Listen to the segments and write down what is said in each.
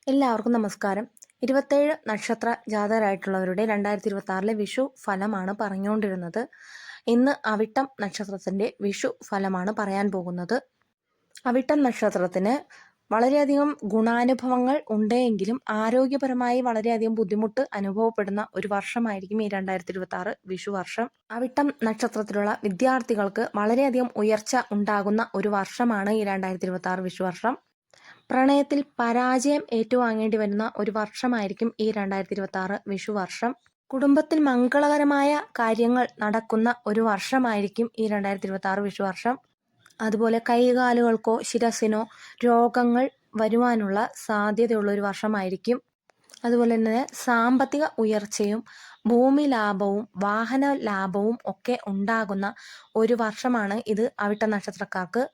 എല്ലാവർക്കും നമസ്കാരം. 27 നക്ഷത്ര ജാതരായിട്ടുള്ളവരുടെ 2026 വിഷു ഫലമാണ് പറഞ്ഞുകൊണ്ടിരുന്നത്. ഇന്ന് അവിട്ടം നക്ഷത്രത്തിൻ്റെ വിഷു ഫലമാണ് പറയാൻ പോകുന്നത്. അവിട്ടം നക്ഷത്രത്തിന് വളരെയധികം ഗുണാനുഭവങ്ങൾ ഉണ്ടെങ്കിലും ആരോഗ്യപരമായി വളരെയധികം ബുദ്ധിമുട്ട് അനുഭവപ്പെടുന്ന ഒരു വർഷമായിരിക്കും ഈ 2026 വിഷു വർഷം. അവിട്ടം നക്ഷത്രത്തിലുള്ള വിദ്യാർത്ഥികൾക്ക് വളരെയധികം ഉയർച്ച ഉണ്ടാകുന്ന ഒരു വർഷമാണ് ഈ 2026 വിഷു വർഷം. പ്രണയത്തിൽ പരാജയം ഏറ്റുവാങ്ങേണ്ടി വരുന്ന ഒരു വർഷമായിരിക്കും ഈ 2026 വിഷു വർഷം. കുടുംബത്തിൽ മംഗളകരമായ കാര്യങ്ങൾ നടക്കുന്ന ഒരു വർഷമായിരിക്കും ഈ 2026 വിഷു വർഷം. അതുപോലെ കൈകാലുകൾക്കോ ശിരസിനോ രോഗങ്ങൾ വരുവാനുള്ള സാധ്യതയുള്ള ഒരു വർഷമായിരിക്കും. അതുപോലെ തന്നെ സാമ്പത്തിക ഉയർച്ചയും ഭൂമി ലാഭവും വാഹന ലാഭവും ഒക്കെ ഉണ്ടാകുന്ന ഒരു വർഷമാണ് ഇത് അവിട്ട നക്ഷത്രക്കാർക്ക്.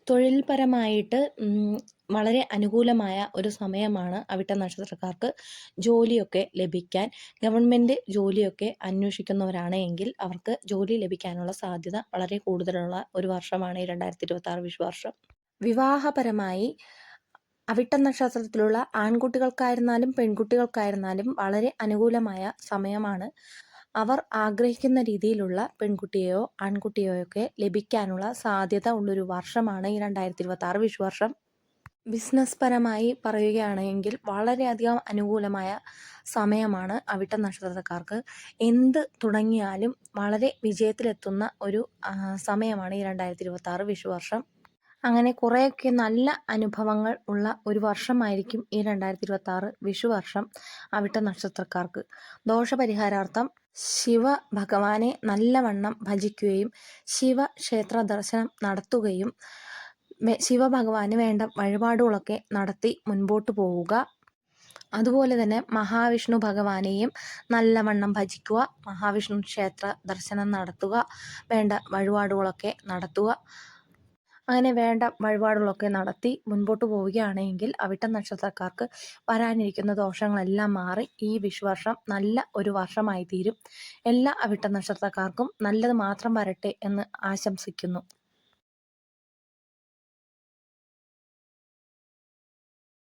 തൊഴിൽപരമായിട്ട് വളരെ അനുകൂലമായ ഒരു സമയമാണ് അവിട്ട നക്ഷത്രക്കാർക്ക് ജോലിയൊക്കെ ലഭിക്കാൻ. ഗവൺമെൻറ് ജോലിയൊക്കെ അന്വേഷിക്കുന്നവരാണ് എങ്കിൽ അവർക്ക് ജോലി ലഭിക്കാനുള്ള സാധ്യത വളരെ കൂടുതലുള്ള ഒരു വർഷമാണ് ഈ 2026 വിഷു വർഷം. വിവാഹപരമായി അവിട്ട നക്ഷത്രത്തിലുള്ള ആൺകുട്ടികൾക്കായിരുന്നാലും പെൺകുട്ടികൾക്കായിരുന്നാലും വളരെ അനുകൂലമായ സമയമാണ്. അവർ ആഗ്രഹിക്കുന്ന രീതിയിലുള്ള പെൺകുട്ടിയെയോ ആൺകുട്ടിയെയോ ഒക്കെ ലഭിക്കാനുള്ള സാധ്യത ഉള്ളൊരു വർഷമാണ് ഈ 2026 വിഷു വർഷം. ബിസിനസ് പരമായി പറയുകയാണെങ്കിൽ വളരെയധികം അനുകൂലമായ സമയമാണ് അവിട്ട നക്ഷത്രക്കാർക്ക്. എന്ത് തുടങ്ങിയാലും വളരെ വിജയത്തിലെത്തുന്ന ഒരു സമയമാണ് ഈ 2026 വിഷു വർഷം. അങ്ങനെ കുറേയൊക്കെ നല്ല അനുഭവങ്ങൾ ഉള്ള ഒരു വർഷമായിരിക്കും ഈ 2026 വിഷു വർഷം അവിട്ട നക്ഷത്രക്കാർക്ക്. ദോഷപരിഹാരാർത്ഥം ശിവ ഭഗവാനെ നല്ലവണ്ണം ഭജിക്കുകയും ശിവക്ഷേത്ര ദർശനം നടത്തുകയും ശിവഭഗവാന് വേണ്ട വഴിപാടുകളൊക്കെ നടത്തി മുൻപോട്ട് പോവുക. അതുപോലെ തന്നെ മഹാവിഷ്ണു ഭഗവാനെയും നല്ലവണ്ണം ഭജിക്കുക, മഹാവിഷ്ണു ക്ഷേത്ര ദർശനം നടത്തുക, വേണ്ട വഴിപാടുകളൊക്കെ നടത്തുക. അങ്ങനെ വേണ്ട വഴിപാടുകളൊക്കെ നടത്തി മുൻപോട്ട് പോവുകയാണെങ്കിൽ അവിട്ട നക്ഷത്രക്കാർക്ക് വരാനിരിക്കുന്ന ദോഷങ്ങളെല്ലാം മാറി ഈ വിഷുവർഷം നല്ല ഒരു വർഷമായി തീരും. എല്ലാ അവിട്ട നക്ഷത്രക്കാർക്കും നല്ലത് മാത്രം വരട്ടെ എന്ന് ആശംസിക്കുന്നു.